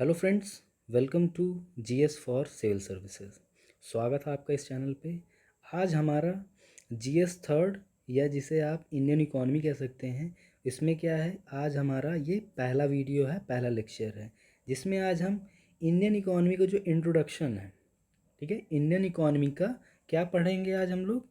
Hello friends, welcome to GS for civil services. स्वागत है आपका इस चैनल पे। आज हमारा जीएस थर्ड या जिसे आप इंडियन इकोनॉमी कह सकते हैं, इसमें क्या है, आज हमारा ये पहला वीडियो है, पहला लेक्चर है, जिसमें आज हम इंडियन इकोनॉमी का जो इंट्रोडक्शन है, ठीक है, इंडियन इकोनॉमी का क्या पढ़ेंगे आज हम लोग,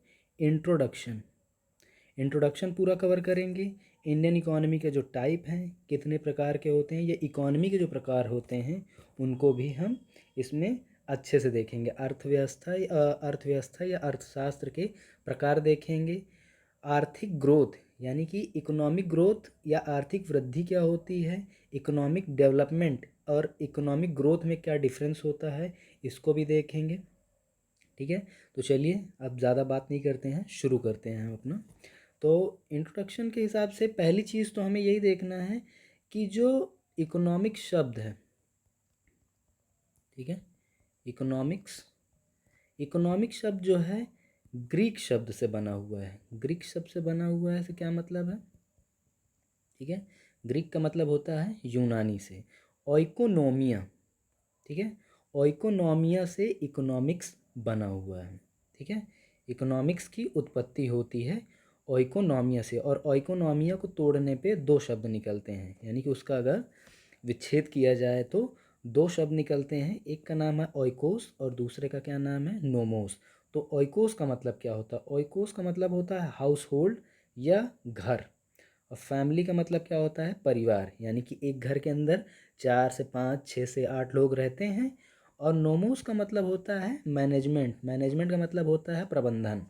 इंट्रोडक्शन पूरा कवर करेंगे। इंडियन इकोनॉमी के जो टाइप हैं, कितने प्रकार के होते हैं, या इकोनॉमी के जो प्रकार होते हैं उनको भी हम इसमें अच्छे से देखेंगे। अर्थव्यवस्था या अर्थशास्त्र के प्रकार देखेंगे। आर्थिक ग्रोथ यानी कि इकोनॉमिक ग्रोथ या आर्थिक वृद्धि क्या होती है, इकोनॉमिक डेवलपमेंट और इकोनॉमिक ग्रोथ में क्या डिफरेंस होता है, इसको भी देखेंगे। ठीक है, तो चलिए अब ज़्यादा बात नहीं करते हैं, शुरू करते हैं हम अपना। तो इंट्रोडक्शन के हिसाब से पहली चीज़ तो हमें यही देखना है कि जो इकोनॉमिक शब्द है, ठीक है, इकोनॉमिक शब्द जो है ग्रीक शब्द से बना हुआ है। ग्रीक शब्द से बना हुआ है, से क्या मतलब है, ठीक है, ग्रीक का मतलब होता है यूनानी से। ओइकोनोमिया, ठीक है, ओइकोनोमिया से इकोनॉमिक्स बना हुआ है। ठीक है, इकोनॉमिक्स की उत्पत्ति होती है ओइकोनोमिया से, और ओइकोनोमिया को तोड़ने पे दो शब्द निकलते हैं, यानी कि उसका अगर विच्छेद किया जाए तो दो शब्द निकलते हैं। एक का नाम है ओइकोस और दूसरे का क्या नाम है, नोमोस। तो ओइकोस का मतलब क्या होता है, ओइकोस का मतलब होता है हाउस होल्ड या घर, और फैमिली का मतलब क्या होता है, परिवार, यानी कि एक घर के अंदर 4 से 5, 6 से 8 लोग रहते हैं। और नोमोस का मतलब होता है मैनेजमेंट, मैनेजमेंट का मतलब होता है प्रबंधन।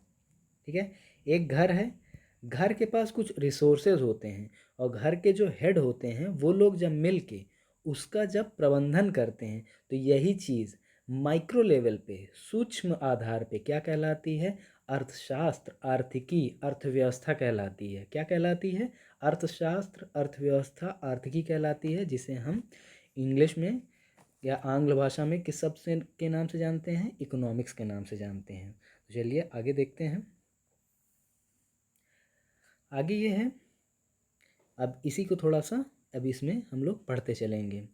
ठीक है, एक घर है, घर के पास कुछ रिसोर्सेज होते हैं, और घर के जो हेड होते हैं वो लोग जब मिल के उसका जब प्रबंधन करते हैं तो यही चीज़ माइक्रो लेवल पे, सूक्ष्म आधार पे क्या कहलाती है, अर्थशास्त्र, आर्थिकी, अर्थव्यवस्था कहलाती है। क्या कहलाती है, अर्थशास्त्र, अर्थव्यवस्था, आर्थिकी कहलाती है, जिसे हम इंग्लिश में या आंग्ल भाषा में किस शब्द से के नाम से जानते हैं, इकोनॉमिक्स के नाम से जानते हैं। तो चलिए आगे देखते हैं। आगे ये है, अब इसी को थोड़ा सा अब इसमें हम लोग पढ़ते चलेंगे।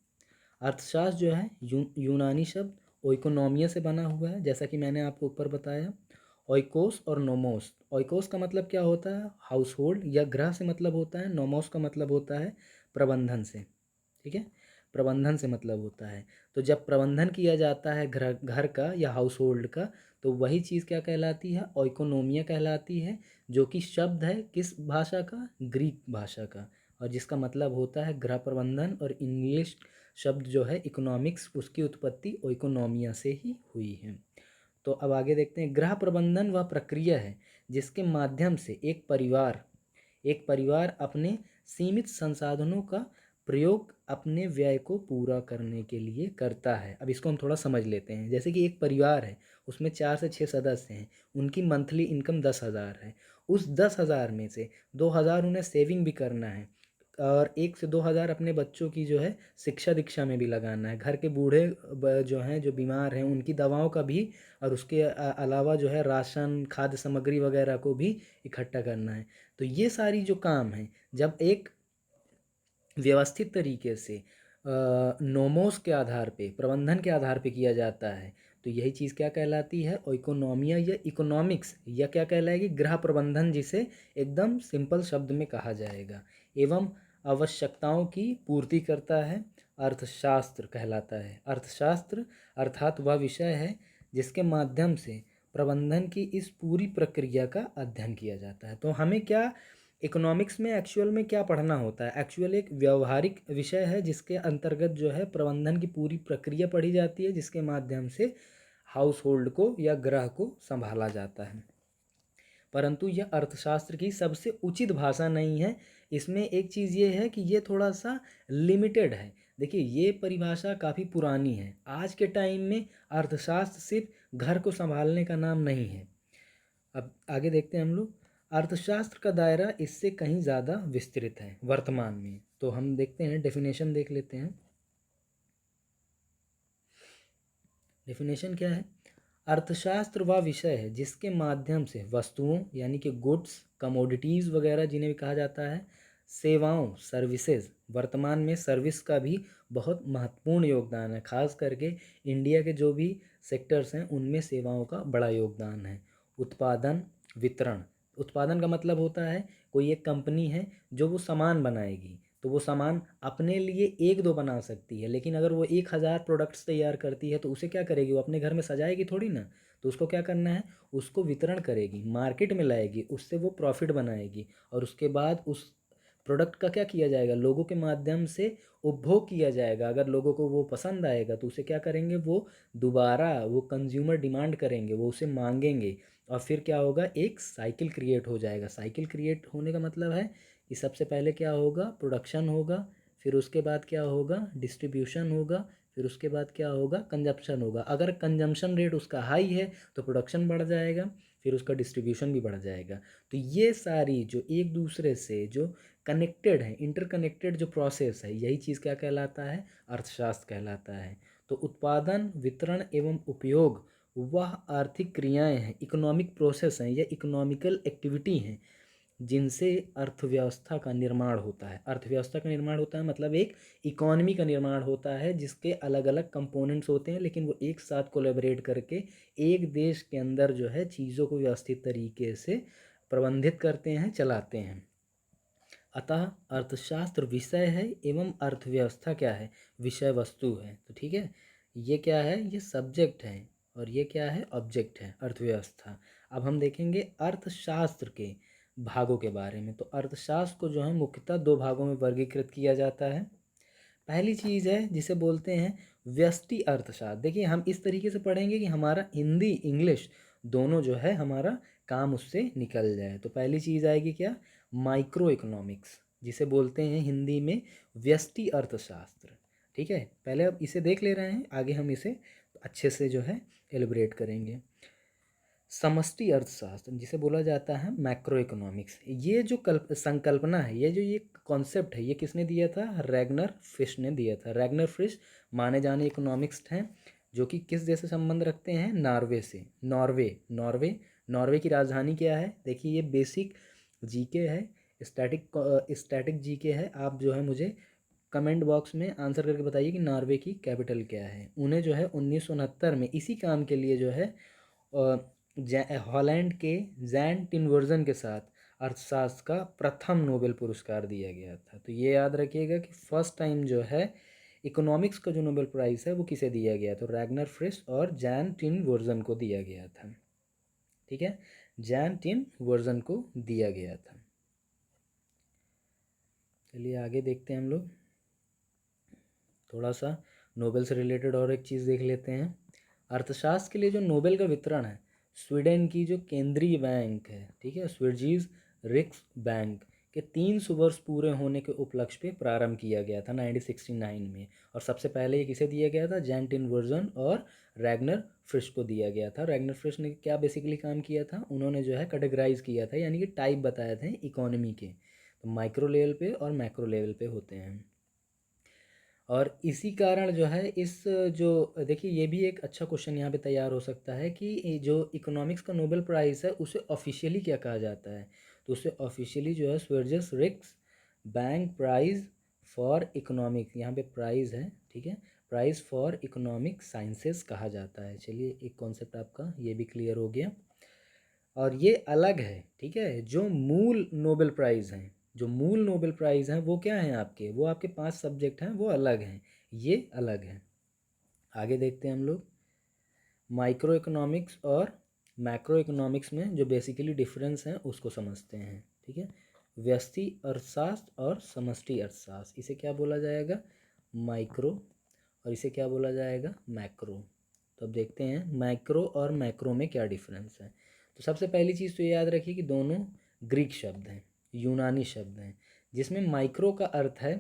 अर्थशास्त्र जो है यूनानी शब्द ओइकोनोमिया से बना हुआ है, जैसा कि मैंने आपको ऊपर बताया। ओइकोस और नोमोस, ओइकोस का मतलब क्या होता है, हाउस होल्ड या गृह से मतलब होता है। नोमोस का मतलब होता है प्रबंधन से, ठीक है, प्रबंधन से मतलब होता है। तो जब प्रबंधन किया जाता है घर घर का या हाउस होल्ड का, तो वही चीज़ क्या कहलाती है, ओइकोनोमिया कहलाती है, जो कि शब्द है किस भाषा का, ग्रीक भाषा का, और जिसका मतलब होता है गृह प्रबंधन। और इंग्लिश शब्द जो है इकोनॉमिक्स, उसकी उत्पत्ति ओइकोनोमिया से ही हुई है। तो अब आगे देखते हैं। गृह प्रबंधन वह प्रक्रिया है जिसके माध्यम से एक परिवार अपने सीमित संसाधनों का प्रयोग अपने व्यय को पूरा करने के लिए करता है। अब इसको हम थोड़ा समझ लेते हैं। जैसे कि एक परिवार है, उसमें 4 से 6 सदस्य हैं, उनकी मंथली इनकम 10,000 है। उस 10,000 में से 2,000 उन्हें सेविंग भी करना है, और 1 से 2 हज़ार अपने बच्चों की जो है शिक्षा दीक्षा में भी लगाना है। घर के बूढ़े जो हैं, जो बीमार हैं, उनकी दवाओं का भी, और उसके अलावा जो है राशन, खाद्य सामग्री वगैरह को भी इकट्ठा करना है। तो ये सारी जो काम है, जब एक व्यवस्थित तरीके से नोमोस के आधार पे, प्रबंधन के आधार पे किया जाता है, तो यही चीज़ क्या कहलाती है, इकोनॉमिया या इकोनॉमिक्स, या क्या कहलाएगी, गृह प्रबंधन, जिसे एकदम सिंपल शब्द में कहा जाएगा, एवं आवश्यकताओं की पूर्ति करता है, अर्थशास्त्र कहलाता है। अर्थशास्त्र अर्थात वह विषय है जिसके माध्यम से प्रबंधन की इस पूरी प्रक्रिया का अध्ययन किया जाता है। तो हमें क्या इकोनॉमिक्स में एक्चुअल में क्या पढ़ना होता है, एक्चुअल एक व्यवहारिक विषय है जिसके अंतर्गत जो है प्रबंधन की पूरी प्रक्रिया पढ़ी जाती है, जिसके माध्यम से हाउस होल्ड को या गृह को संभाला जाता है। परंतु यह अर्थशास्त्र की सबसे उचित भाषा नहीं है। इसमें एक चीज़ ये है कि ये थोड़ा सा लिमिटेड है। देखिए, ये परिभाषा काफ़ी पुरानी है। आज के टाइम में अर्थशास्त्र सिर्फ घर को संभालने का नाम नहीं है। अब आगे देखते हैं हम लोग। अर्थशास्त्र का दायरा इससे कहीं ज़्यादा विस्तृत है वर्तमान में। तो हम देखते हैं, डेफिनेशन देख लेते हैं। डेफिनेशन क्या है, अर्थशास्त्र वह विषय है जिसके माध्यम से वस्तुओं यानी कि गुड्स, कमोडिटीज़ वगैरह जिन्हें भी कहा जाता है, सेवाओं सर्विसेज, वर्तमान में सर्विस का भी बहुत महत्वपूर्ण योगदान है, खास करके इंडिया के जो भी सेक्टर्स हैं उनमें सेवाओं का बड़ा योगदान है। उत्पादन वितरण, उत्पादन का मतलब होता है कोई एक कंपनी है जो वो सामान बनाएगी, तो वो सामान अपने लिए एक दो बना सकती है, लेकिन अगर वो 1,000 प्रोडक्ट्स तैयार करती है तो उसे क्या करेगी, वो अपने घर में सजाएगी थोड़ी ना। तो उसको क्या करना है, उसको वितरण करेगी, मार्केट में लाएगी, उससे वो प्रॉफिट बनाएगी, और उसके बाद उस प्रोडक्ट का क्या किया जाएगा, लोगों के माध्यम से उपभोग किया जाएगा। अगर लोगों को वो पसंद आएगा तो उसे क्या करेंगे, वो दोबारा वो कंज्यूमर डिमांड करेंगे, वो उसे मांगेंगे, और फिर क्या होगा, एक साइकिल क्रिएट हो जाएगा। साइकिल क्रिएट होने का मतलब है कि सबसे पहले क्या होगा, प्रोडक्शन होगा, फिर उसके बाद क्या होगा, डिस्ट्रीब्यूशन होगा, फिर उसके बाद क्या होगा, कंजप्शन होगा। अगर कंजम्पशन रेट उसका हाई है तो प्रोडक्शन बढ़ जाएगा, फिर उसका डिस्ट्रीब्यूशन भी बढ़ जाएगा। तो ये सारी जो एक दूसरे से जो कनेक्टेड है, इंटरकनेक्टेड जो प्रोसेस है, यही चीज़ क्या कहलाता है, अर्थशास्त्र कहलाता है। तो उत्पादन वितरण एवं उपयोग वह आर्थिक क्रियाएं हैं, इकोनॉमिक प्रोसेस हैं या इकोनॉमिकल एक्टिविटी हैं जिनसे अर्थव्यवस्था का निर्माण होता है। अर्थव्यवस्था का निर्माण होता है मतलब एक इकॉनमी का निर्माण होता है जिसके अलग अलग कंपोनेंट्स होते हैं, लेकिन वो एक साथ कोलैबोरेट करके एक देश के अंदर जो है चीज़ों को व्यवस्थित तरीके से प्रबंधित करते हैं, चलाते हैं। अतः अर्थशास्त्र विषय है एवं अर्थव्यवस्था क्या है, विषय वस्तु है। तो ठीक है, ये क्या है, ये सब्जेक्ट है, और ये क्या है, ऑब्जेक्ट है, अर्थव्यवस्था। अब हम देखेंगे अर्थशास्त्र के भागों के बारे में। तो अर्थशास्त्र को जो है मुख्यतः दो भागों में वर्गीकृत किया जाता है। पहली चीज़ है जिसे बोलते हैं व्यष्टि अर्थशास्त्र। देखिए हम इस तरीके से पढ़ेंगे कि हमारा हिंदी इंग्लिश दोनों जो है हमारा काम उससे निकल जाए। तो पहली चीज़ आएगी क्या, माइक्रो इकोनॉमिक्स, जिसे बोलते हैं हिंदी में व्यष्टि अर्थशास्त्र। ठीक है, पहले अब इसे देख ले रहे हैं, आगे हम इसे अच्छे से जो है एलिब्रेट करेंगे। समष्टि अर्थशास्त्र जिसे बोला जाता है मैक्रो इकोनॉमिक्स, ये जो संकल्पना है, ये जो ये कॉन्सेप्ट है, ये किसने दिया था, रैगनर फिश ने दिया था। रैगनर फिश माने जाने इकोनॉमिक्स हैं जो कि किस देश से संबंध रखते हैं, नॉर्वे से। नॉर्वे की राजधानी क्या है, देखिए ये बेसिक जीके है, स्टैटिक जीके है। आप जो है मुझे कमेंट बॉक्स में आंसर करके बताइए कि नॉर्वे की कैपिटल क्या है। उन्हें जो है 1969 में इसी काम के लिए जो है हॉलैंड के जैन टिनवर्जन के साथ अर्थशास्त्र का प्रथम नोबेल पुरस्कार दिया गया था। तो ये याद रखिएगा कि फर्स्ट टाइम जो है इकोनॉमिक्स का जो नोबेल प्राइज़ है वो किसे दिया गया, तो रैगनर फ्रिश और जैन टिनवर्जन को दिया गया था। ठीक है, जैन टिनवर्जन को दिया गया था। चलिए आगे देखते हैं हम लोग, थोड़ा सा नोबेल से रिलेटेड और एक चीज़ देख लेते हैं। अर्थशास्त्र के लिए जो नोबेल का वितरण है, स्वीडन की जो केंद्रीय बैंक है, ठीक है, स्विट्जर्स रिक्स बैंक के 300 वर्ष पूरे होने के उपलक्ष्य पे प्रारंभ किया गया था 1969 में। और सबसे पहले ये किसे दिया गया था, जैन टिनवर्जन और रैगनर फ्रिश को दिया गया था। रैगनर फ्रिश ने क्या बेसिकली काम किया था, उन्होंने जो है कैटेगराइज किया था, यानी कि टाइप बताए थे इकोनॉमी के, तो माइक्रो लेवल पे और मैक्रो लेवल पे होते हैं। और इसी कारण जो है इस जो देखिए ये भी एक अच्छा क्वेश्चन यहाँ पे तैयार हो सकता है कि ये जो इकोनॉमिक्स का नोबेल प्राइज़ है उसे ऑफिशियली क्या कहा जाता है, तो उसे ऑफिशियली जो है स्विट्जर्स रिक्स बैंक प्राइज़ फॉर इकोनॉमिक्स, यहाँ पे प्राइज़ है, ठीक है, प्राइज़ फॉर इकोनॉमिक साइंसेस कहा जाता है। चलिए एक कॉन्सेप्ट आपका ये भी क्लियर हो गया। और ये अलग है, ठीक है, जो मूल नोबेल प्राइज़ हैं, जो मूल नोबेल प्राइज़ हैं वो क्या हैं आपके, वो आपके 5 सब्जेक्ट हैं वो अलग हैं, ये अलग हैं। आगे देखते हैं हम लोग माइक्रो इकोनॉमिक्स और मैक्रो इकोनॉमिक्स में जो बेसिकली डिफरेंस हैं उसको समझते हैं। ठीक है, व्यष्टि अर्थशास्त्र और समष्टि अर्थशास्त्र, इसे क्या बोला जाएगा, माइक्रो, और इसे क्या बोला जाएगा, मैक्रो। तो अब देखते हैं माइक्रो और मैक्रो में क्या डिफरेंस है। तो सबसे पहली चीज़ तो ये याद रखिए कि दोनों ग्रीक शब्द हैं, यूनानी शब्द हैं, जिसमें माइक्रो का अर्थ है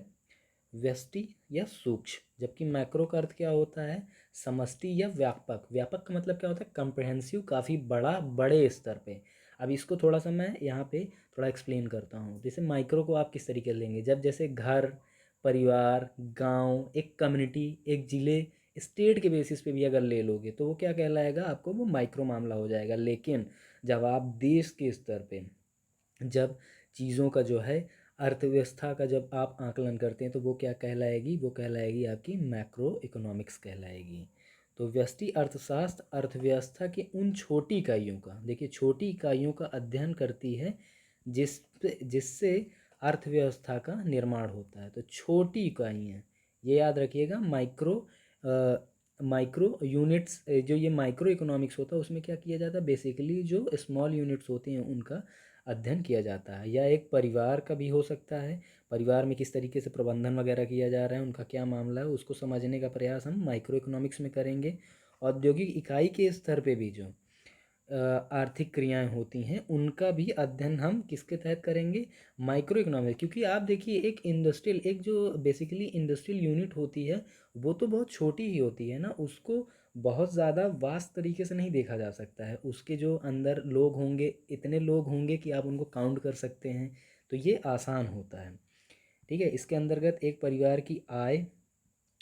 व्यष्टि या सूक्ष्म, जबकि मैक्रो का अर्थ क्या होता है, समष्टि या व्यापक। व्यापक का मतलब क्या होता है, कम्प्रहेंसिव, काफ़ी बड़ा, बड़े स्तर पे। अब इसको थोड़ा सा मैं यहाँ पे थोड़ा एक्सप्लेन करता हूँ। जैसे माइक्रो को आप किस तरीके से लेंगे, जब जैसे घर, परिवार, गांव, एक कम्युनिटी, एक ज़िले, स्टेट के बेसिस पे भी अगर ले लोगे तो वो क्या कहलाएगा आपको, वो माइक्रो मामला हो जाएगा। लेकिन जब आप देश के स्तर पे, जब चीज़ों का जो है अर्थव्यवस्था का जब आप आकलन करते हैं तो वो क्या कहलाएगी, वो कहलाएगी आपकी मैक्रो इकोनॉमिक्स कहलाएगी। तो व्यष्टि अर्थशास्त्र अर्थव्यवस्था की उन छोटी इकाइयों का, देखिए छोटी इकाइयों का अध्ययन करती है जिस जिससे अर्थव्यवस्था का निर्माण होता है। तो छोटी इकाइयाँ, ये याद रखिएगा, माइक्रो यूनिट्स, जो ये माइक्रो इकोनॉमिक्स होता है उसमें क्या किया जाता है, बेसिकली जो स्मॉल यूनिट्स होती हैं उनका अध्ययन किया जाता है। या एक परिवार का भी हो सकता है, परिवार में किस तरीके से प्रबंधन वगैरह किया जा रहा है, उनका क्या मामला है, उसको समझने का प्रयास हम माइक्रो इकोनॉमिक्स में करेंगे। औद्योगिक इकाई के स्तर पे भी जो आर्थिक क्रियाएं होती हैं उनका भी अध्ययन हम किसके तहत करेंगे, माइक्रो इकोनॉमिक्स। क्योंकि आप देखिए एक इंडस्ट्रियल, एक जो बेसिकली इंडस्ट्रियल यूनिट होती है वो तो बहुत छोटी ही होती है ना, उसको बहुत ज़्यादा वास्ट तरीके से नहीं देखा जा सकता है। उसके जो अंदर लोग होंगे, इतने लोग होंगे कि आप उनको काउंट कर सकते हैं, तो ये आसान होता है। ठीक है, इसके अंतर्गत एक परिवार की आय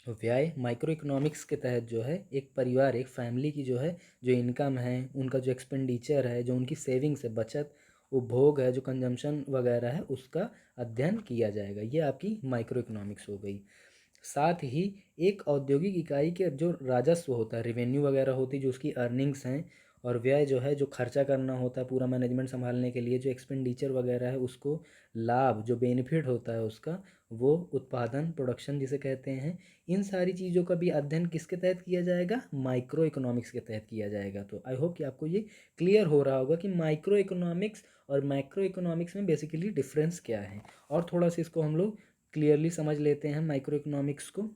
व्यय माइक्रो इकोनॉमिक्स के तहत जो है एक परिवार, एक फैमिली की जो है जो इनकम है, उनका जो एक्सपेंडिचर है, जो उनकी सेविंग्स है, बचत, उपभोग है, जो कंजम्पशन वगैरह है, उसका अध्ययन किया जाएगा। ये आपकी माइक्रो इकोनॉमिक्स हो गई। साथ ही एक औद्योगिक इकाई के जो राजस्व होता है, रेवेन्यू वगैरह होती है, जो उसकी अर्निंग्स हैं, और व्यय जो है जो खर्चा करना होता है पूरा मैनेजमेंट संभालने के लिए, जो एक्सपेंडिचर वगैरह है उसको लाभ, जो बेनिफिट होता है उसका, वो उत्पादन, प्रोडक्शन जिसे कहते हैं, इन सारी चीज़ों का भी अध्ययन किसके तहत किया जाएगा, माइक्रो इकोनॉमिक्स के तहत किया जाएगा। तो आई होप कि आपको ये क्लियर हो रहा होगा कि माइक्रो इकोनॉमिक्स और मैक्रो इकोनॉमिक्स में बेसिकली डिफरेंस क्या है। और थोड़ा सा इसको हम लोग क्लियरली समझ लेते हैं माइक्रो इकोनॉमिक्स को।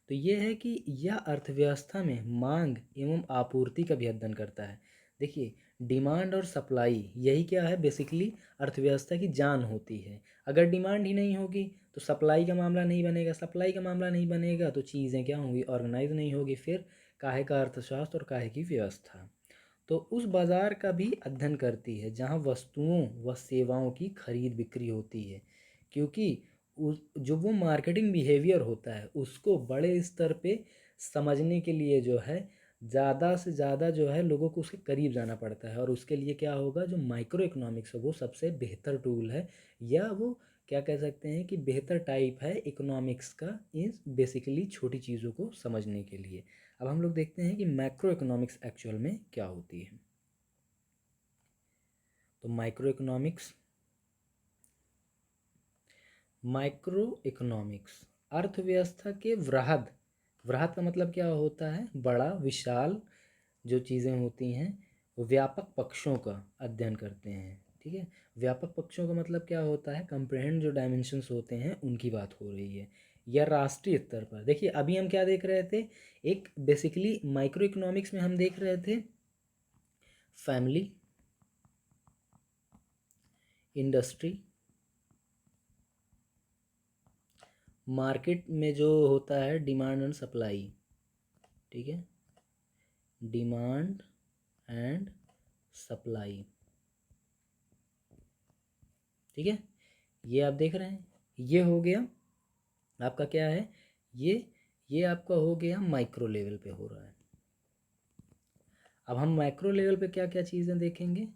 तो ये है कि यह अर्थव्यवस्था में मांग एवं आपूर्ति का भी अध्ययन करता है। देखिए डिमांड और सप्लाई, यही क्या है, बेसिकली अर्थव्यवस्था की जान होती है। अगर डिमांड ही नहीं होगी तो सप्लाई का मामला नहीं बनेगा, सप्लाई का मामला नहीं बनेगा तो चीज़ें क्या होंगी, ऑर्गेनाइज नहीं होगी, फिर काहे का अर्थशास्त्र और काहे की व्यवस्था। तो उस बाज़ार का भी अध्ययन करती है जहाँ वस्तुओं व सेवाओं की खरीद बिक्री होती है। क्योंकि उस जो वो मार्केटिंग बिहेवियर होता है उसको बड़े स्तर पे समझने के लिए जो है ज़्यादा से ज़्यादा जो है लोगों को उसके करीब जाना पड़ता है, और उसके लिए क्या होगा, जो माइक्रो इकोनॉमिक्स है वो सबसे बेहतर टूल है, या वो क्या कह सकते हैं कि बेहतर टाइप है इकोनॉमिक्स का, इस बेसिकली छोटी चीज़ों को समझने के लिए। अब हम लोग देखते हैं कि मैक्रो इकोनॉमिक्स एक्चुअल में क्या होती है। तो माइक्रो इकोनॉमिक्स अर्थव्यवस्था के वृहद, वृहद का मतलब क्या होता है, बड़ा, विशाल, जो चीज़ें होती हैं, व्यापक पक्षों का अध्ययन करते हैं। ठीक है, व्यापक पक्षों का मतलब क्या होता है, कंप्रेहेंड जो डायमेंशंस होते हैं उनकी बात हो रही है। या राष्ट्रीय स्तर पर, देखिए अभी हम क्या देख रहे थे, एक बेसिकली माइक्रो इकोनॉमिक्स में हम देख रहे थे फैमिली, इंडस्ट्री, मार्केट में जो होता है डिमांड एंड सप्लाई। ठीक है, डिमांड एंड सप्लाई। ठीक है, ये आप देख रहे हैं, ये हो गया आपका क्या है, ये आपका हो गया माइक्रो लेवल पे हो रहा है। अब हम मैक्रो लेवल पे क्या क्या चीज़ें देखेंगे।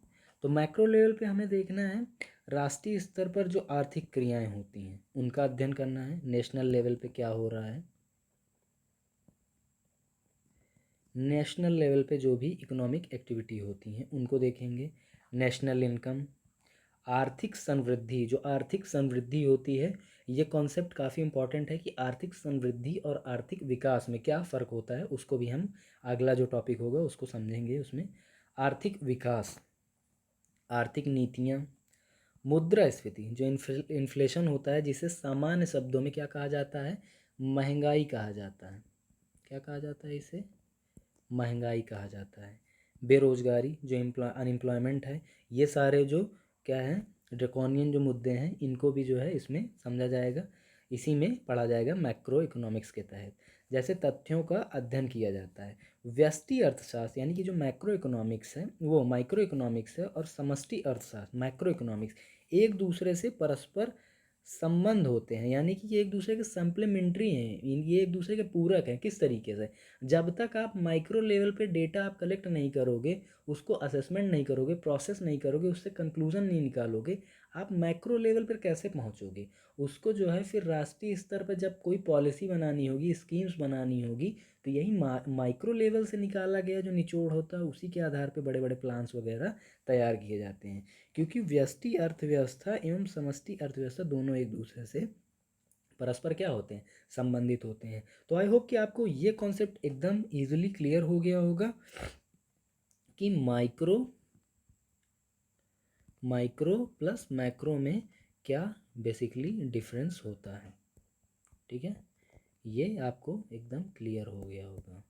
तो मैक्रो लेवल पे हमें देखना है राष्ट्रीय स्तर पर जो आर्थिक क्रियाएं होती हैं उनका अध्ययन करना है। नेशनल लेवल पे क्या हो रहा है, नेशनल लेवल पे जो भी इकोनॉमिक एक्टिविटी होती हैं उनको देखेंगे। नेशनल इनकम, आर्थिक समृद्धि, जो आर्थिक समृद्धि होती है, ये कॉन्सेप्ट काफ़ी इंपॉर्टेंट है कि आर्थिक समृद्धि और आर्थिक विकास में क्या फ़र्क होता है, उसको भी हम अगला जो टॉपिक होगा उसको समझेंगे उसमें। आर्थिक विकास, आर्थिक नीतियाँ, मुद्रास्फीति, जो इन्फ्लेशन होता है जिसे सामान्य शब्दों में क्या कहा जाता है, महंगाई कहा जाता है। क्या कहा जाता है इसे, महंगाई कहा जाता है। बेरोजगारी, जो अनएम्प्लॉयमेंट है, ये सारे जो क्या हैं, ड्रैकोनियन जो मुद्दे हैं, इनको भी जो है इसमें समझा जाएगा, इसी में पढ़ा जाएगा मैक्रो इकोनॉमिक्स के तहत। जैसे तथ्यों का अध्ययन किया जाता है। व्यष्टि अर्थशास्त्र यानी कि जो मैक्रो इकोनॉमिक्स है वो माइक्रो इकोनॉमिक्स है, और समष्टि अर्थशास्त्र मैक्रो इकोनॉमिक्स एक दूसरे से परस्पर संबंध होते हैं, यानी कि ये एक दूसरे के सप्लीमेंट्री हैं, ये एक दूसरे के पूरक हैं। किस तरीके से, जब तक आप माइक्रो लेवल पे डेटा आप कलेक्ट नहीं करोगे, उसको असेसमेंट नहीं करोगे, प्रोसेस नहीं करोगे, उससे कंक्लूजन नहीं निकालोगे, आप मैक्रो लेवल पर कैसे पहुंचोगे? उसको जो है फिर राष्ट्रीय स्तर पर जब कोई पॉलिसी बनानी होगी, स्कीम्स बनानी होगी, तो यही माइक्रो लेवल से निकाला गया जो निचोड़ होता है उसी के आधार पर बड़े बड़े प्लान्स वगैरह तैयार किए जाते हैं। क्योंकि व्यष्टि अर्थव्यवस्था एवं समष्टि अर्थव्यवस्था दोनों एक दूसरे से परस्पर क्या होते हैं, संबंधित होते हैं। तो आई होप कि आपको ये कॉन्सेप्ट एकदम इजीली क्लियर हो गया होगा कि माइक्रो प्लस मैक्रो में क्या बेसिकली डिफरेंस होता है। ठीक है, ये आपको एकदम क्लियर हो गया होगा।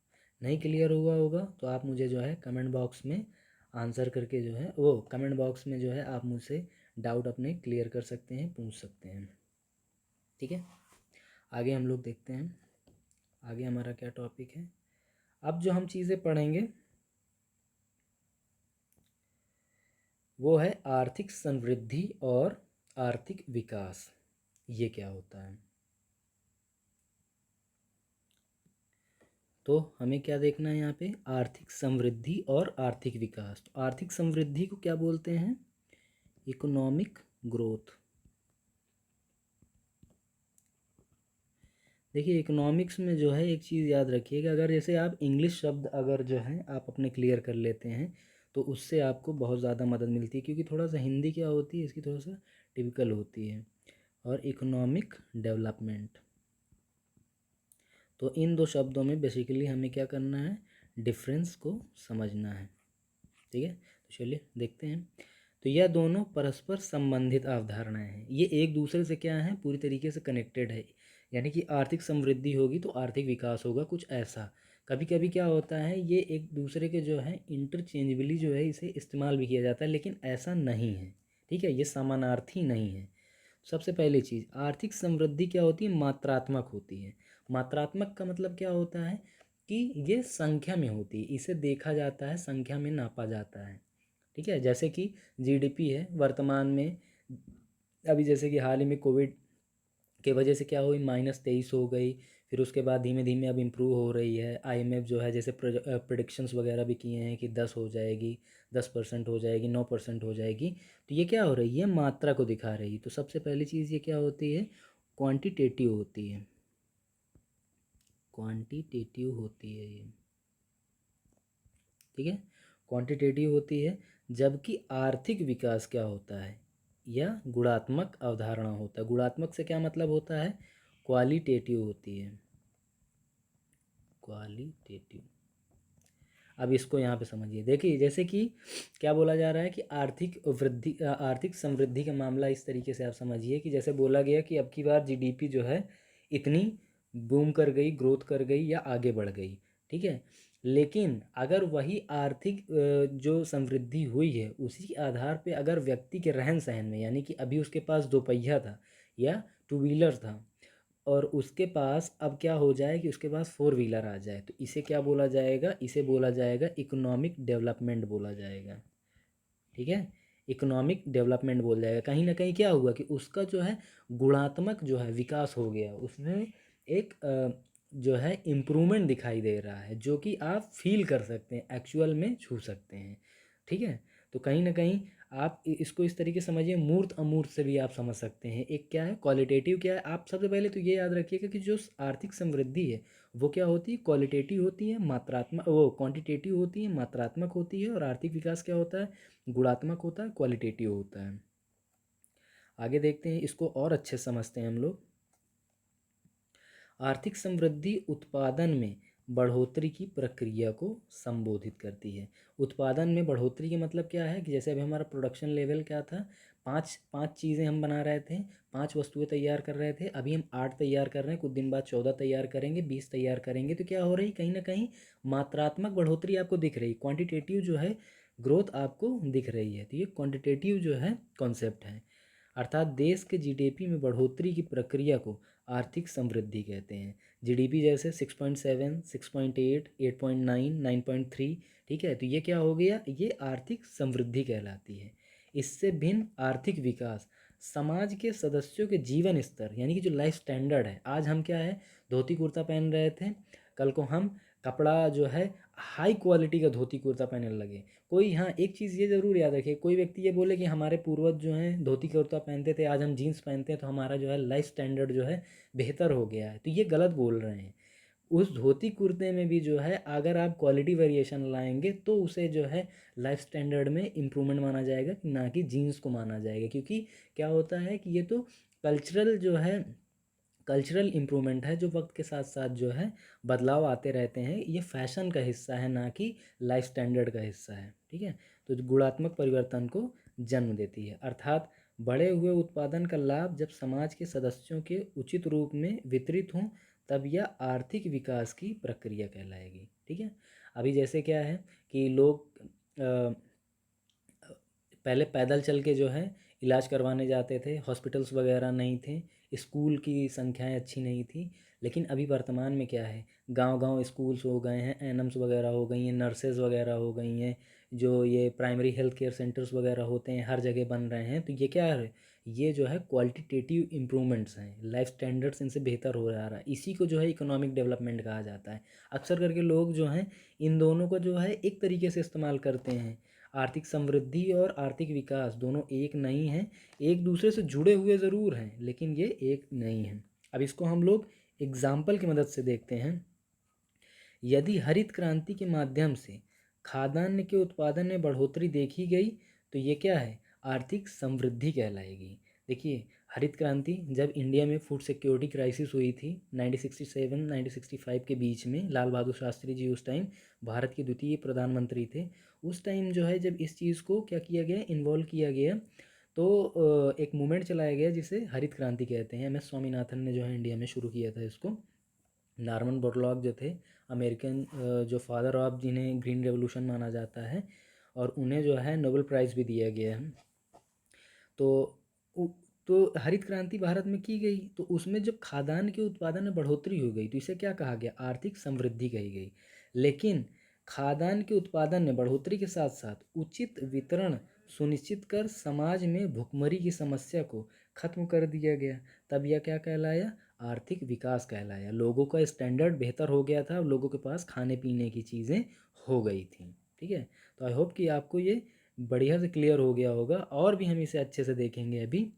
नहीं क्लियर हुआ होगा तो आप मुझे जो है कमेंट बॉक्स में आंसर करके जो है वो कमेंट बॉक्स में जो है आप मुझसे डाउट अपने क्लियर कर सकते हैं, पूछ सकते हैं। ठीक है, आगे हम लोग देखते हैं आगे हमारा क्या टॉपिक है। अब जो हम चीज़ें पढ़ेंगे वो है आर्थिक समृद्धि और आर्थिक विकास। ये क्या होता है? तो हमें क्या देखना है यहाँ पे, आर्थिक समृद्धि और आर्थिक विकास। तो आर्थिक समृद्धि को क्या बोलते हैं? Economic growth. देखिए इकोनॉमिक्स में जो है एक चीज़ याद रखिएगा, अगर जैसे आप इंग्लिश शब्द अगर जो है आप अपने क्लियर कर लेते हैं तो उससे आपको बहुत ज़्यादा मदद मिलती है, क्योंकि थोड़ा सा हिंदी क्या होती है इसकी थोड़ा सा टिपिकल होती है। और इकोनॉमिक डेवलपमेंट, तो इन दो शब्दों में बेसिकली हमें क्या करना है, डिफरेंस को समझना है। ठीक है, तो चलिए देखते हैं। तो यह दोनों परस्पर संबंधित अवधारणाएं हैं, ये एक दूसरे से क्या है, पूरी तरीके से कनेक्टेड है। यानी कि आर्थिक समृद्धि होगी तो आर्थिक विकास होगा, कुछ ऐसा। कभी कभी क्या होता है, ये एक दूसरे के जो है इंटरचेंजेबली जो है इसे इस्तेमाल भी किया जाता है, लेकिन ऐसा नहीं है। ठीक है, ये समानार्थी नहीं है। सबसे पहली चीज़, आर्थिक समृद्धि क्या होती है, मात्रात्मक होती है। मात्रात्मक का मतलब क्या होता है कि ये संख्या में होती है, इसे देखा जाता है, संख्या में नापा जाता है। ठीक है, जैसे कि जीडीपी है वर्तमान में, अभी जैसे कि हाल ही में कोविड के वजह से क्या हुई, -23 हो गई। फिर उसके बाद धीमे धीमे अब इम्प्रूव हो रही है। आईएमएफ जो है जैसे प्रोडिक्शंस वगैरह भी किए हैं कि 10 हो जाएगी, 10% हो जाएगी, 9% हो जाएगी। तो ये क्या हो रही है, मात्रा को दिखा रही है। तो सबसे पहली चीज़ ये क्या होती है, क्वांटिटेटिव होती है। क्वांटिटेटिव होती है ये। ठीक है, क्वांटिटेटिव होती है। जबकि आर्थिक विकास क्या होता है, या गुणात्मक अवधारणा होता है। गुणात्मक से क्या मतलब होता है, क्वालिटेटिव होती है, क्वालिटेटिव। अब इसको यहाँ पे समझिए, देखिए जैसे कि क्या बोला जा रहा है कि आर्थिक समृद्धि का मामला इस तरीके से आप समझिए कि जैसे बोला गया कि अब की बार जीडीपी जो है इतनी बूम कर गई, ग्रोथ कर गई या आगे बढ़ गई। ठीक है, लेकिन अगर वही आर्थिक जो समृद्धि हुई है उसी के आधार पे अगर व्यक्ति के रहन सहन में, यानी कि अभी उसके पास दोपहिया था या टू व्हीलर था, और उसके पास अब क्या हो जाए कि उसके पास फोर व्हीलर आ जाए, तो इसे क्या बोला जाएगा, इसे बोला जाएगा इकोनॉमिक डेवलपमेंट बोला जाएगा। ठीक है, इकोनॉमिक डेवलपमेंट बोल जाएगा। कहीं ना कहीं क्या हुआ कि उसका जो है गुणात्मक जो है विकास हो गया, उसमें एक जो है इम्प्रूवमेंट दिखाई दे रहा है, जो कि आप फील कर सकते हैं, एक्चुअल में छू सकते हैं। ठीक है, तो कहीं ना कहीं आप इसको इस तरीके से समझिए, मूर्त अमूर्त से भी आप समझ सकते हैं। एक क्या है, क्वालिटेटिव क्या है, आप सबसे पहले तो ये याद रखिएगा कि जो आर्थिक समृद्धि है वो क्या होती है, क्वालिटेटिव होती है, मात्रात्मक वो क्वांटिटेटिव होती है, मात्रात्मक होती है। और आर्थिक विकास क्या होता है, गुणात्मक होता है, क्वालिटेटिव होता है। आगे देखते हैं, इसको और अच्छे समझते हैं हम लोग। आर्थिक समृद्धि उत्पादन में बढ़ोतरी की प्रक्रिया को संबोधित करती है। उत्पादन में बढ़ोतरी का मतलब क्या है कि जैसे अभी हमारा प्रोडक्शन लेवल क्या था, पाँच पाँच चीज़ें हम बना रहे थे, 5 वस्तुएं तैयार कर रहे थे, अभी हम 8 तैयार कर रहे हैं, कुछ दिन बाद 14 तैयार करेंगे, 20 तैयार करेंगे। तो क्या हो रही, कहीं ना कहीं मात्रात्मक बढ़ोतरी आपको दिख रही, क्वान्टिटेटिव जो है ग्रोथ आपको दिख रही है। तो ये क्वान्टिटेटिव जो है कॉन्सेप्ट है। अर्थात देश के जीडीपी में बढ़ोतरी की प्रक्रिया को आर्थिक समृद्धि कहते हैं। जीडीपी जैसे 6.7, 6.8, 8.9, 9.3। ठीक है, तो ये क्या हो गया, ये आर्थिक समृद्धि कहलाती है। इससे भिन्न आर्थिक विकास समाज के सदस्यों के जीवन स्तर, यानी कि जो लाइफ स्टैंडर्ड है, आज हम क्या है, धोती कुर्ता पहन रहे थे, कल को हम कपड़ा जो है हाई क्वालिटी का धोती कुर्ता पहनने लगे। कोई, हाँ, एक चीज़ ये ज़रूर याद रखिए, कोई व्यक्ति ये बोले कि हमारे पूर्वज जो हैं धोती कुर्ता पहनते थे, आज हम जीन्स पहनते हैं तो हमारा जो है लाइफ स्टैंडर्ड जो है बेहतर हो गया है, तो ये गलत बोल रहे हैं। उस धोती कुर्ते में भी जो है अगर आप क्वालिटी वेरिएशन लाएंगे तो उसे जो है लाइफ स्टैंडर्ड में इम्प्रूवमेंट माना जाएगा, ना कि जीन्स को माना जाएगा। क्योंकि क्या होता है कि ये तो कल्चरल जो है, कल्चरल इम्प्रूवमेंट है, जो वक्त के साथ साथ जो है बदलाव आते रहते हैं, ये फैशन का हिस्सा है, ना कि लाइफ स्टैंडर्ड का हिस्सा है। ठीक है, तो जो गुणात्मक परिवर्तन को जन्म देती है, अर्थात बढ़े हुए उत्पादन का लाभ जब समाज के सदस्यों के उचित रूप में वितरित हों तब यह आर्थिक विकास की प्रक्रिया कहलाएगी। ठीक है, अभी जैसे क्या है कि लोग पहले पैदल चल के जो है इलाज करवाने जाते थे, हॉस्पिटल्स वगैरह नहीं थे, स्कूल की संख्याएं अच्छी नहीं थी। लेकिन अभी वर्तमान में क्या है, गांव-गांव स्कूल्स हो गए हैं, एनम्स वगैरह हो गई हैं, नर्सेज वगैरह हो गई हैं, जो ये प्राइमरी हेल्थ केयर सेंटर्स वगैरह होते हैं हर जगह बन रहे हैं। तो ये क्या है, ये जो है क्वालिटेटिव इम्प्रूवमेंट्स हैं, लाइफ स्टैंडर्ड्स इनसे बेहतर हो जा रहा है। इसी को जो है इकोनॉमिक डेवलपमेंट कहा जाता है। अक्सर करके लोग जो हैं इन दोनों को जो है एक तरीके से इस्तेमाल करते हैं। आर्थिक समृद्धि और आर्थिक विकास दोनों एक नहीं हैं, एक दूसरे से जुड़े हुए ज़रूर हैं लेकिन ये एक नहीं हैं। अब इसको हम लोग एग्जाम्पल की मदद से देखते हैं। यदि हरित क्रांति के माध्यम से खाद्यान्न के उत्पादन में बढ़ोतरी देखी गई तो ये क्या है, आर्थिक समृद्धि कहलाएगी। देखिए, हरित क्रांति जब इंडिया में फूड सिक्योरिटी क्राइसिस हुई थी 1967-1965 के बीच में, लाल बहादुर शास्त्री जी उस टाइम भारत के द्वितीय प्रधानमंत्री थे। उस टाइम जो है जब इस चीज़ को क्या किया गया, इन्वॉल्व किया गया, तो एक मूवमेंट चलाया गया जिसे हरित क्रांति कहते हैं। MS स्वामीनाथन ने जो है इंडिया में शुरू किया था इसको। नॉर्मन बोरलॉग जो थे अमेरिकन, जो फादर ऑफ जिन्हें ग्रीन रेवोल्यूशन माना जाता है, और उन्हें जो है नोबेल प्राइज़ भी दिया गया है। तो उ तो हरित क्रांति भारत में की गई, तो उसमें जब खाद्यान्न के उत्पादन में बढ़ोतरी हो गई तो इसे क्या कहा गया, आर्थिक समृद्धि कही गई। लेकिन खाद्यान्न के उत्पादन में बढ़ोतरी के साथ साथ उचित वितरण सुनिश्चित कर समाज में भुखमरी की समस्या को खत्म कर दिया गया, तब यह क्या कहलाया, आर्थिक विकास कहलाया। लोगों का स्टैंडर्ड बेहतर हो गया था, लोगों के पास खाने पीने की चीज़ें हो गई थी। ठीक है, तो आई होप कि आपको ये बढ़िया से क्लियर हो गया होगा, और भी हम इसे अच्छे से देखेंगे अभी।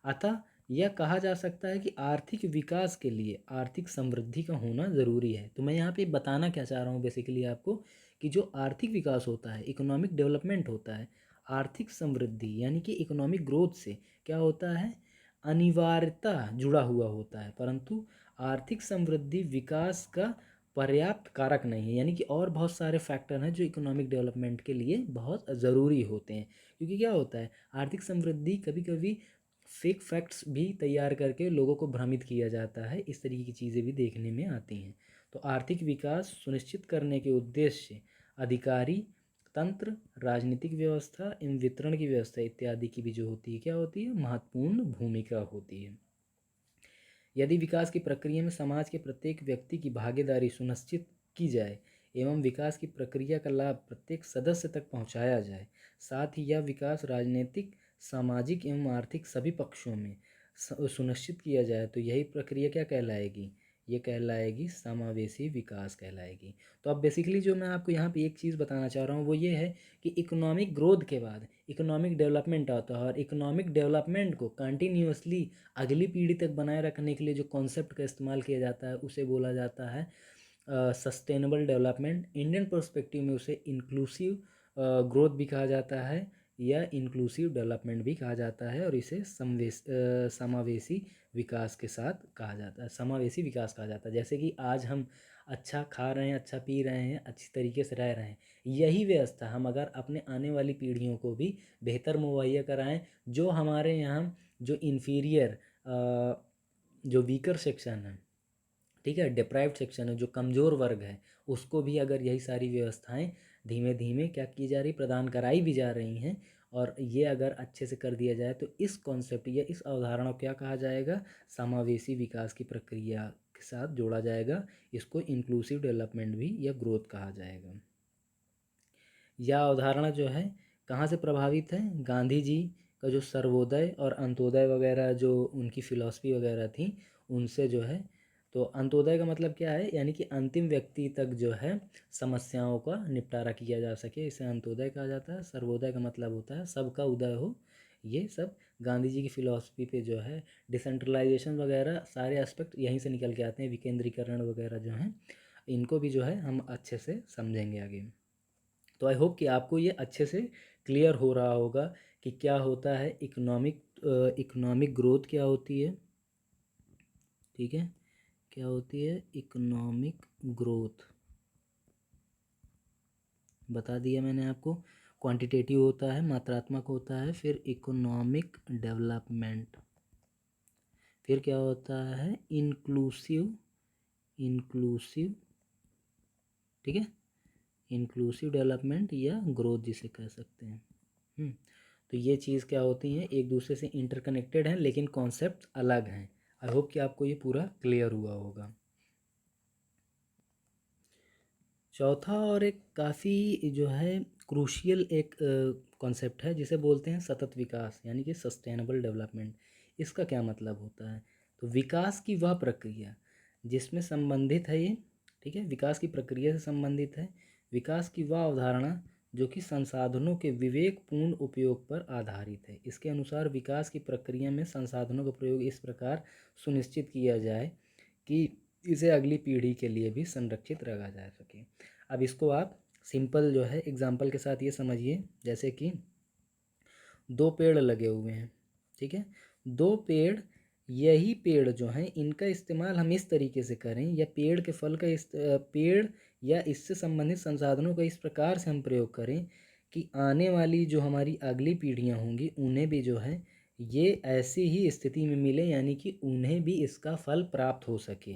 अतः यह कहा जा सकता है कि आर्थिक विकास के लिए आर्थिक समृद्धि का होना ज़रूरी है। तो मैं यहाँ पे बताना क्या चाह रहा हूँ बेसिकली आपको, कि जो आर्थिक विकास होता है, इकोनॉमिक डेवलपमेंट होता है, आर्थिक समृद्धि यानी कि इकोनॉमिक ग्रोथ से क्या होता है, अनिवार्यता जुड़ा हुआ होता है, परंतु आर्थिक समृद्धि विकास का पर्याप्त कारक नहीं है। यानी कि और बहुत सारे फैक्टर हैं जो इकोनॉमिक डेवलपमेंट के लिए बहुत ज़रूरी होते हैं। क्योंकि क्या होता है, आर्थिक समृद्धि कभी कभी फेक फैक्ट्स भी तैयार करके लोगों को भ्रमित किया जाता है, इस तरीके की चीज़ें भी देखने में आती हैं। तो आर्थिक विकास सुनिश्चित करने के उद्देश्य से अधिकारी तंत्र, राजनीतिक व्यवस्था एवं वितरण की व्यवस्था इत्यादि की भी जो होती है, क्या होती है, महत्वपूर्ण भूमिका होती है। यदि विकास की प्रक्रिया में समाज के प्रत्येक व्यक्ति की भागीदारी सुनिश्चित की जाए एवं विकास की प्रक्रिया का लाभ प्रत्येक सदस्य तक पहुंचाया जाए, साथ ही यह विकास राजनीतिक, सामाजिक एवं आर्थिक सभी पक्षों में सुनिश्चित किया जाए तो यही प्रक्रिया क्या कहलाएगी, ये कहलाएगी समावेशी विकास कहलाएगी। तो अब बेसिकली जो मैं आपको यहाँ पे एक चीज़ बताना चाह रहा हूँ वो ये है कि इकोनॉमिक ग्रोथ के बाद इकोनॉमिक डेवलपमेंट आता है, और इकोनॉमिक डेवलपमेंट को कंटिन्यूअसली अगली पीढ़ी तक बनाए रखने के लिए जो कॉन्सेप्ट का इस्तेमाल किया जाता है उसे बोला जाता है सस्टेनेबल डेवलपमेंट। इंडियन पर्सपेक्टिव में उसे इंक्लूसिव ग्रोथ भी कहा जाता है या इंक्लूसिव डेवलपमेंट भी कहा जाता है, और इसे समावेशी विकास के साथ कहा जाता है, समावेशी विकास कहा जाता है। जैसे कि आज हम अच्छा खा रहे हैं, अच्छा पी रहे हैं, अच्छी तरीके से रह रहे हैं, यही व्यवस्था हम अगर अपने आने वाली पीढ़ियों को भी बेहतर मुहैया कराएं, जो हमारे यहाँ जो इन्फीरियर, जो वीकर सेक्शन है, ठीक है, डिप्राइव्ड सेक्शन है, जो कमज़ोर वर्ग है, उसको भी अगर यही सारी व्यवस्थाएं धीमे धीमे क्या की जा रही, प्रदान कराई भी जा रही हैं, और ये अगर अच्छे से कर दिया जाए तो इस कॉन्सेप्ट या इस अवधारणा को क्या कहा जाएगा, समावेशी विकास की प्रक्रिया के साथ जोड़ा जाएगा। इसको इंक्लूसिव डेवलपमेंट भी या ग्रोथ कहा जाएगा। यह अवधारणा जो है कहाँ से प्रभावित है, गांधी जी का जो सर्वोदय और अंत्योदय वगैरह जो उनकी फ़िलॉसफी वगैरह थी उनसे जो है। तो अंत्योदय का मतलब क्या है, यानी कि अंतिम व्यक्ति तक जो है समस्याओं का निपटारा किया जा सके, इसे अंत्योदय कहा जाता है। सर्वोदय का मतलब होता है सबका उदय हो। ये सब गांधी जी की फिलॉसफी पे जो है डिसेंट्रलाइजेशन वगैरह सारे एस्पेक्ट यहीं से निकल के आते हैं, विकेंद्रीकरण वगैरह जो हैं, इनको भी जो है हम अच्छे से समझेंगे आगे। तो आई होप कि आपको ये अच्छे से क्लियर हो रहा होगा कि क्या होता है इकोनॉमिक ग्रोथ क्या होती है, ठीक है, क्या होती है इकोनॉमिक ग्रोथ, बता दिया मैंने आपको। क्वांटिटेटिव होता है, मात्रात्मक होता है, फिर इकोनॉमिक डेवलपमेंट, फिर क्या होता है इंक्लूसिव, इंक्लूसिव, ठीक है, इंक्लूसिव डेवलपमेंट या ग्रोथ जिसे कह सकते हैं। तो ये चीज़ क्या होती हैं, एक दूसरे से इंटरकनेक्टेड हैं लेकिन कॉन्सेप्ट अलग हैं। आई होप कि आपको ये पूरा क्लियर हुआ होगा। चौथा और एक काफ़ी जो है क्रूशियल एक कॉन्सेप्ट है जिसे बोलते हैं सतत विकास, यानी कि सस्टेनेबल डेवलपमेंट। इसका क्या मतलब होता है, तो विकास की वह प्रक्रिया जिसमें संबंधित है ये, ठीक है, विकास की प्रक्रिया से संबंधित है। विकास की वह अवधारणा जो कि संसाधनों के विवेकपूर्ण उपयोग पर आधारित है। इसके अनुसार विकास की प्रक्रिया में संसाधनों का प्रयोग इस प्रकार सुनिश्चित किया जाए कि इसे अगली पीढ़ी के लिए भी संरक्षित रखा जा सके। अब इसको आप सिंपल जो है एग्जाम्पल के साथ ये समझिए, जैसे कि दो पेड़ लगे हुए हैं, ठीक है, दो पेड़, यही पेड़ जो हैं इनका इस्तेमाल हम इस तरीके से करें, या पेड़ के फल का पेड़ या इससे संबंधित संसाधनों का इस प्रकार से हम प्रयोग करें कि आने वाली जो हमारी अगली पीढ़ियां होंगी उन्हें भी जो है ये ऐसी ही स्थिति में मिले, यानी कि उन्हें भी इसका फल प्राप्त हो सके,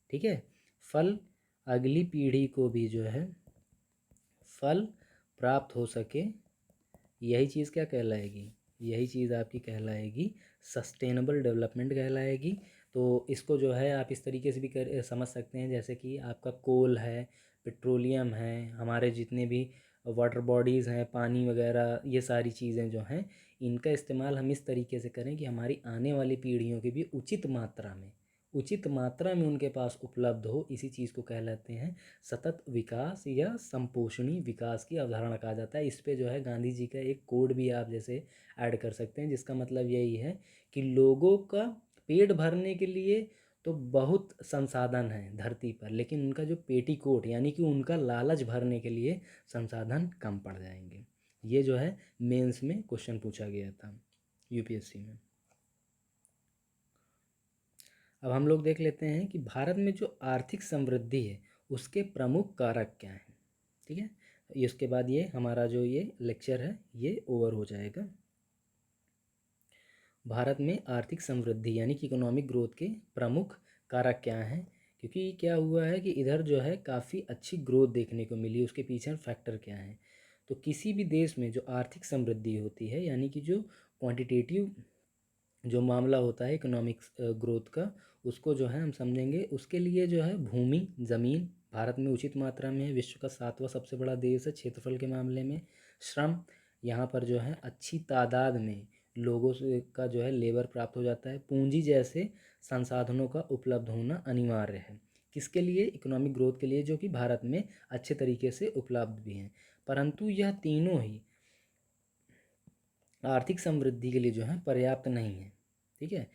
ठीक है, फल अगली पीढ़ी को भी जो है फल प्राप्त हो सके। यही चीज़ क्या कहलाएगी, यही चीज़ आपकी कहलाएगी सस्टेनेबल डेवलपमेंट कहलाएगी। तो इसको जो है आप इस तरीके से भी समझ सकते हैं, जैसे कि आपका कोल है, पेट्रोलियम है, हमारे जितने भी वाटर बॉडीज़ हैं, पानी वगैरह, ये सारी चीज़ें जो हैं इनका इस्तेमाल हम इस तरीके से करें कि हमारी आने वाली पीढ़ियों की भी उचित मात्रा में उनके पास उपलब्ध हो। इसी चीज़ को कहलाते हैं सतत विकास या संपोषणी विकास की अवधारणा कहा जाता है। इस पे जो है गांधी जी का एक कोड भी आप जैसे ऐड कर सकते हैं, जिसका मतलब यही है कि लोगों का पेट भरने के लिए तो बहुत संसाधन है धरती पर, लेकिन उनका जो पेटीकोट यानी कि उनका लालच भरने के लिए संसाधन कम पड़ जाएंगे। ये जो है मेंस में क्वेश्चन पूछा गया था यूपीएससी में। अब हम लोग देख लेते हैं कि भारत में जो आर्थिक समृद्धि है उसके प्रमुख कारक क्या हैं, ठीक है, इसके बाद ये हमारा जो ये लेक्चर है ये ओवर हो जाएगा। भारत में आर्थिक समृद्धि यानी कि इकोनॉमिक ग्रोथ के प्रमुख कारक क्या हैं, क्योंकि क्या हुआ है कि इधर जो है काफ़ी अच्छी ग्रोथ देखने को मिली, उसके पीछे फैक्टर क्या हैं। तो किसी भी देश में जो आर्थिक समृद्धि होती है, यानी कि जो क्वांटिटेटिव जो मामला होता है इकोनॉमिक्स ग्रोथ का, उसको जो है हम समझेंगे। उसके लिए जो है भूमि ज़मीन भारत में उचित मात्रा में है, विश्व का 7वां सबसे बड़ा देश है क्षेत्रफल के मामले में। श्रम, यहाँ पर जो है अच्छी तादाद में लोगों से का जो है लेबर प्राप्त हो जाता है। पूंजी जैसे संसाधनों का उपलब्ध होना अनिवार्य है, किसके लिए, इकोनॉमिक ग्रोथ के लिए, जो कि भारत में अच्छे तरीके से उपलब्ध भी हैं। परंतु यह तीनों ही आर्थिक समृद्धि के लिए जो है पर्याप्त नहीं है, ठीक है,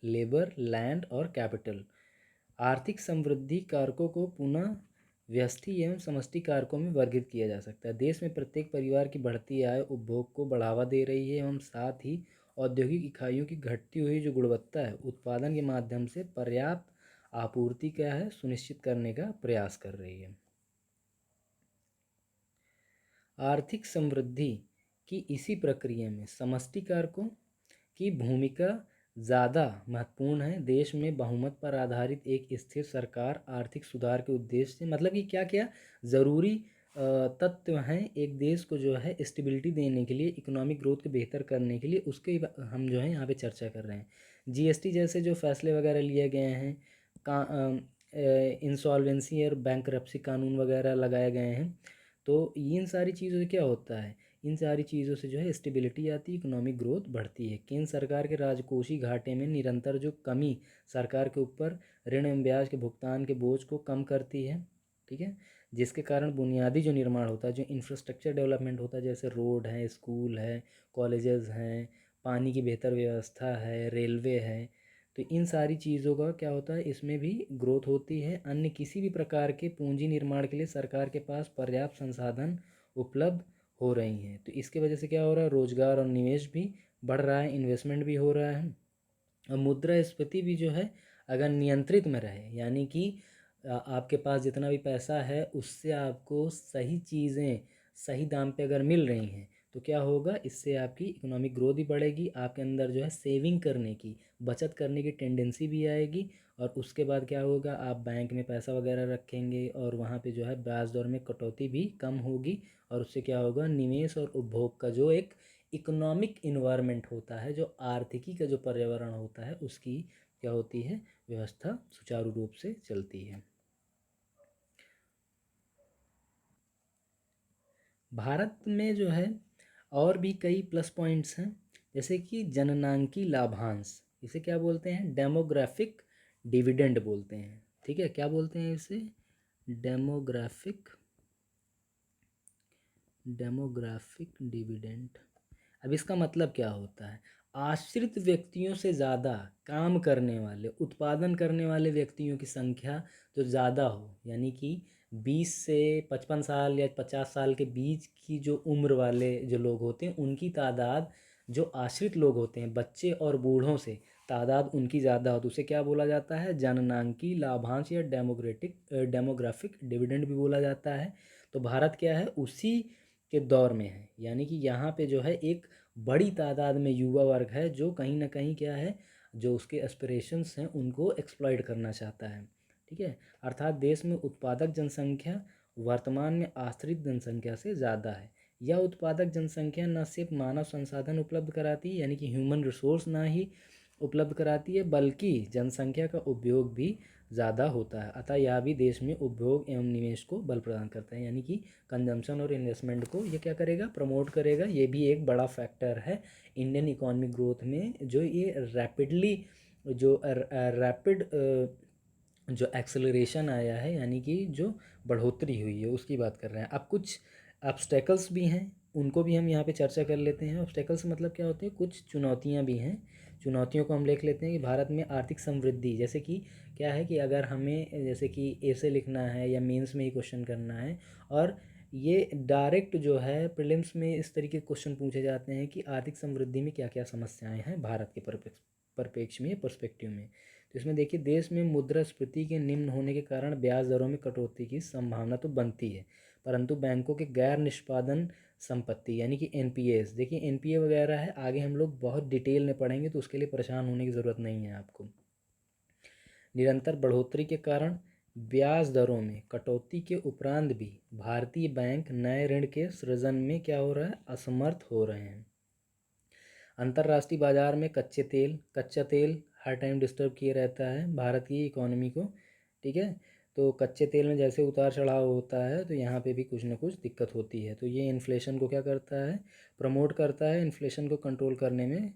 लेबर लैंड और कैपिटल। आर्थिक समृद्धि कारकों को पुनः व्यष्टि एवं समष्टि कारकों में वर्गीकृत किया जा सकता है। देश में प्रत्येक परिवार की बढ़ती आय उपभोग को बढ़ावा दे रही है एवं साथ ही औद्योगिक इकाइयों की घटती हुई जो गुणवत्ता है उत्पादन के माध्यम से पर्याप्त आपूर्ति क्या है सुनिश्चित करने का प्रयास कर रही है। आर्थिक समृद्धि की इसी प्रक्रिया में समष्टि कारकों की भूमिका ज़्यादा महत्वपूर्ण है। देश में बहुमत पर आधारित एक स्थिर सरकार आर्थिक सुधार के उद्देश्य से, मतलब कि क्या क्या ज़रूरी तत्व हैं एक देश को जो है स्टेबिलिटी देने के लिए, इकोनॉमिक ग्रोथ को बेहतर करने के लिए, उसके हम जो है यहाँ पे चर्चा कर रहे हैं। जीएसटी जैसे जो फैसले वगैरह लिए गए हैं, इंसॉल्वेंसी और बैंकरप्सी कानून वगैरह लगाए गए हैं। तो इन सारी चीज़ों से क्या होता है, इन सारी चीज़ों से जो है स्टेबिलिटी आती है, इकोनॉमिक ग्रोथ बढ़ती है। केंद्र सरकार के राजकोषीय घाटे में निरंतर जो कमी सरकार के ऊपर ऋण एवं ब्याज के भुगतान के बोझ को कम करती है, ठीक है, जिसके कारण बुनियादी जो निर्माण होता है, जो इंफ्रास्ट्रक्चर डेवलपमेंट होता है, जैसे रोड है, स्कूल है, कॉलेजेस हैं, पानी की बेहतर व्यवस्था है, रेलवे है, तो इन सारी चीज़ों का क्या होता है, इसमें भी ग्रोथ होती है। अन्य किसी भी प्रकार के पूंजी निर्माण के लिए सरकार के पास पर्याप्त संसाधन उपलब्ध हो रही हैं, तो इसके वजह से क्या हो रहा है, रोजगार और निवेश भी बढ़ रहा है, इन्वेस्टमेंट भी हो रहा है। और मुद्रास्फीति भी जो है अगर नियंत्रित में रहे, यानी कि आपके पास जितना भी पैसा है उससे आपको सही चीज़ें सही दाम पे अगर मिल रही हैं तो क्या होगा, इससे आपकी इकोनॉमिक ग्रोथ भी बढ़ेगी, आपके अंदर जो है सेविंग करने की, बचत करने की टेंडेंसी भी आएगी। और उसके बाद क्या होगा, आप बैंक में पैसा वगैरह रखेंगे और वहाँ पे जो है ब्याज दर में कटौती भी कम होगी। और उससे क्या होगा, निवेश और उपभोग का जो एक इकोनॉमिक इन्वायरमेंट होता है, जो आर्थिकी का जो पर्यावरण होता है, उसकी क्या होती है, व्यवस्था सुचारू रूप से चलती है। भारत में जो है और भी कई प्लस पॉइंट्स हैं, जैसे कि जननांकी लाभांश, इसे क्या बोलते हैं, डेमोग्राफिक डिविडेंड बोलते हैं, ठीक है, क्या बोलते हैं इसे, डेमोग्राफिक डेमोग्राफिक डिविडेंड। अब इसका मतलब क्या होता है, आश्रित व्यक्तियों से ज़्यादा काम करने वाले, उत्पादन करने वाले व्यक्तियों की संख्या जो ज़्यादा हो, यानी कि 20 से 55 साल या 50 साल के बीच की जो उम्र वाले जो लोग होते हैं, उनकी तादाद, जो आश्रित लोग होते हैं बच्चे और बूढ़ों से, तादाद उनकी ज़्यादा हो तो उसे क्या बोला जाता है, जननांकी लाभांश या डेमोग्राफिक डिविडेंड भी बोला जाता है। तो भारत क्या है, उसी के दौर में है, यानी कि यहाँ पे जो है एक बड़ी तादाद में युवा वर्ग है जो कहीं ना कहीं क्या है, जो उसके एस्पिरेशंस हैं उनको एक्सप्लॉइट करना चाहता है, ठीक है। अर्थात देश में उत्पादक जनसंख्या वर्तमान में आश्रित जनसंख्या से ज़्यादा है। यह उत्पादक जनसंख्या न सिर्फ मानव संसाधन उपलब्ध कराती है, यानी कि ह्यूमन रिसोर्स ना ही उपलब्ध कराती है, बल्कि जनसंख्या का उपयोग भी ज़्यादा होता है। अतः यह भी देश में उपभोग एवं निवेश को बल प्रदान करता है, यानी कि कंजम्पशन और इन्वेस्टमेंट को ये क्या करेगा, प्रमोट करेगा। ये भी एक बड़ा फैक्टर है इंडियन इकोनॉमिक ग्रोथ में, जो ये रैपिडली जो रैपिड जो एक्सेलरेशन आया है, यानी कि जो बढ़ोतरी हुई है उसकी बात कर रहे हैं। अब कुछ ऑब्स्टेकल्स भी हैं, उनको भी हम यहाँ पे चर्चा कर लेते हैं। ऑब्स्टेकल्स मतलब क्या होते हैं, कुछ चुनौतियाँ भी हैं। चुनौतियों को हम लिख लेते हैं कि भारत में आर्थिक समृद्धि, जैसे कि क्या है कि अगर हमें जैसे कि ऐसे लिखना है या मेंस में ही क्वेश्चन करना है, और ये डायरेक्ट जो है प्रीलिम्स में इस तरीके के क्वेश्चन पूछे जाते हैं कि आर्थिक समृद्धि में क्या क्या समस्याएं हैं भारत के परिप्रेक्ष्य में, पर्सपेक्टिव में। तो इसमें देखिए, देश में मुद्रास्फीति के निम्न होने के कारण ब्याज दरों में कटौती की संभावना तो बनती है, परंतु बैंकों के गैर निष्पादन संपत्ति, यानी कि एनपीएस, देखिए एनपीए वगैरह है, आगे हम लोग बहुत डिटेल में पढ़ेंगे तो उसके लिए परेशान होने की ज़रूरत नहीं है आपको। निरंतर बढ़ोतरी के कारण ब्याज दरों में कटौती के उपरांत भी भारतीय बैंक नए ऋण के सृजन में क्या हो रहा है, असमर्थ हो रहे हैं। अंतर्राष्ट्रीय बाजार में कच्चा तेल हर टाइम डिस्टर्ब किए रहता है भारत की इकोनॉमी को, ठीक है। तो कच्चे तेल में जैसे उतार चढ़ाव होता है तो यहाँ पे भी कुछ ना कुछ दिक्कत होती है, तो ये इन्फ्लेशन को क्या करता है, प्रमोट करता है। इन्फ्लेशन को कंट्रोल करने में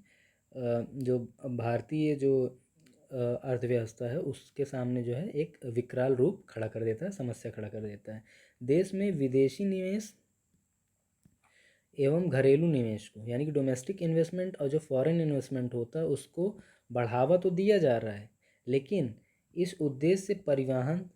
जो भारतीय जो अर्थव्यवस्था है उसके सामने जो है एक विकराल रूप खड़ा कर देता है, समस्या खड़ा कर देता है। देश में विदेशी निवेश एवं घरेलू निवेश को, यानी कि डोमेस्टिक इन्वेस्टमेंट और जो फॉरेन इन्वेस्टमेंट होता है उसको बढ़ावा तो दिया जा रहा है, लेकिन इस उद्देश्य से परिवहन,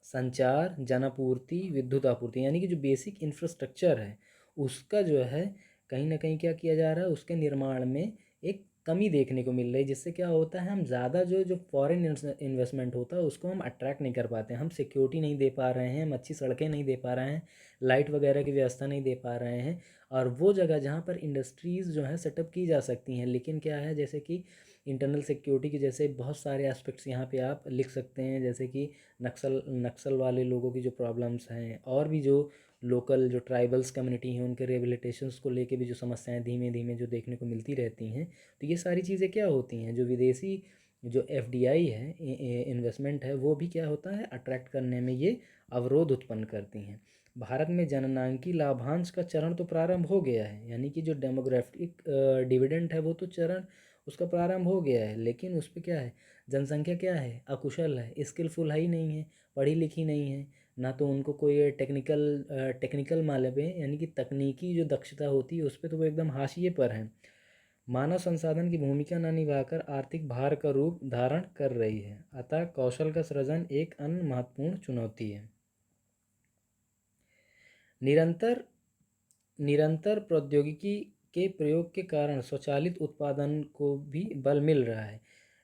संचार, जनापूर्ति, विद्युत आपूर्ति, यानी कि जो बेसिक इंफ्रास्ट्रक्चर है उसका जो है कहीं ना कहीं क्या किया जा रहा है, उसके निर्माण में एक कमी देखने को मिल रही है, जिससे क्या होता है, हम ज़्यादा जो फॉरेन इन्वेस्टमेंट होता है उसको हम अट्रैक्ट नहीं कर पाते हैं, हम सिक्योरिटी नहीं दे पा रहे हैं, हम अच्छी सड़कें नहीं दे पा रहे हैं, लाइट वगैरह की व्यवस्था नहीं दे पा रहे हैं। और वो जगह जहाँ पर इंडस्ट्रीज़ जो है सेटअप की जा सकती हैं, लेकिन क्या है, जैसे कि इंटरनल सिक्योरिटी के जैसे बहुत सारे एस्पेक्ट्स यहाँ पे आप लिख सकते हैं, जैसे कि नक्सल वाले लोगों की जो प्रॉब्लम्स हैं, और भी जो लोकल जो ट्राइबल्स कम्युनिटी हैं उनके रिहेबिलिटेशंस को लेके भी जो समस्याएं धीमे धीमे जो देखने को मिलती रहती हैं। तो ये सारी चीज़ें क्या होती हैं, जो विदेशी जो एफडीआई है, इन्वेस्टमेंट है, वो भी क्या होता है, अट्रैक्ट करने में ये अवरोध उत्पन्न करती हैं। भारत में जननांकी लाभांश का चरण तो प्रारंभ हो गया है, यानी कि जो डेमोग्राफिक डिविडेंड है वो तो चरण उसका प्रारंभ हो गया है, लेकिन उस पर क्या है, जनसंख्या क्या है, अकुशल है, स्किलफुल है ही नहीं है, पढ़ी लिखी नहीं है, ना तो उनको कोई टेक्निकल माले पे, यानी कि तकनीकी जो दक्षता होती है उस पर तो वो एकदम हाशिए पर हैं। मानव संसाधन की भूमिका न निभाकर आर्थिक भार का रूप धारण कर रही है, अतः कौशल का सृजन एक अन्य महत्वपूर्ण चुनौती है। निरंतर निरंतर प्रौद्योगिकी के प्रयोग के कारण स्वचालित उत्पादन को भी बल मिल रहा है,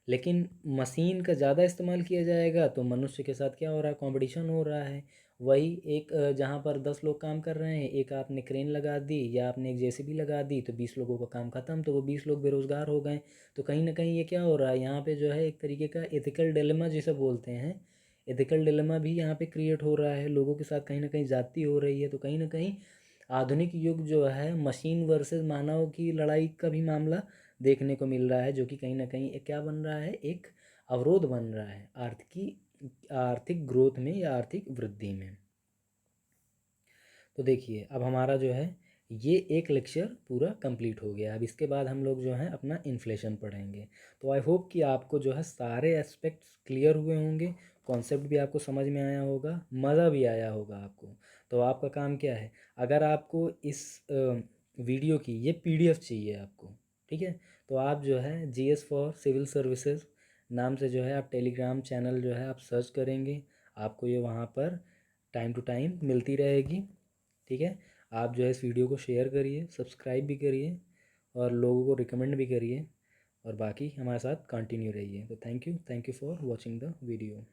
लेकिन मशीन का ज़्यादा इस्तेमाल किया जाएगा तो मनुष्य के साथ क्या हो रहा है, कंपटीशन हो रहा है। वही एक जहाँ पर 10 लोग काम कर रहे हैं, एक आपने क्रेन लगा दी या आपने एक जेसीबी लगा दी तो 20 लोगों का काम खत्म, तो वो 20 लोग बेरोजगार हो गए। तो कहीं ना कहीं ये क्या हो रहा है, यहाँ पे जो है एक तरीके का एथिकल डिलेमा जिसे बोलते हैं, एथिकल डिलेमा भी यहाँ पे क्रिएट हो रहा है, लोगों के साथ कहीं ना कहीं जाती हो रही है। तो कहीं ना कहीं आधुनिक युग जो है मशीन वर्सेस मानव की लड़ाई का भी मामला देखने को मिल रहा है, जो कि कहीं ना कहीं एक क्या बन रहा है, एक अवरोध बन रहा है आर्थिक ग्रोथ में या आर्थिक वृद्धि में। तो देखिए अब हमारा जो है ये एक लेक्चर पूरा कंप्लीट हो गया। अब इसके बाद हम लोग जो है अपना इन्फ्लेशन पढ़ेंगे। तो आई होप कि आपको जो है सारे एस्पेक्ट्स क्लियर हुए होंगे, कॉन्सेप्ट भी आपको समझ में आया होगा, मज़ा भी आया होगा आपको। तो आपका काम क्या है, अगर आपको इस वीडियो की ये पीडीएफ चाहिए आपको, ठीक है, तो आप जो है जीएस फॉर सिविल सर्विसेज नाम से जो है आप टेलीग्राम चैनल जो है आप सर्च करेंगे, आपको ये वहाँ पर टाइम टू टाइम मिलती रहेगी। ठीक है, आप जो है इस वीडियो को शेयर करिए, सब्सक्राइब भी करिए और लोगों को रिकमेंड भी करिए, और बाकी हमारे साथ कंटिन्यू रहिए। तो thank you for watching the video.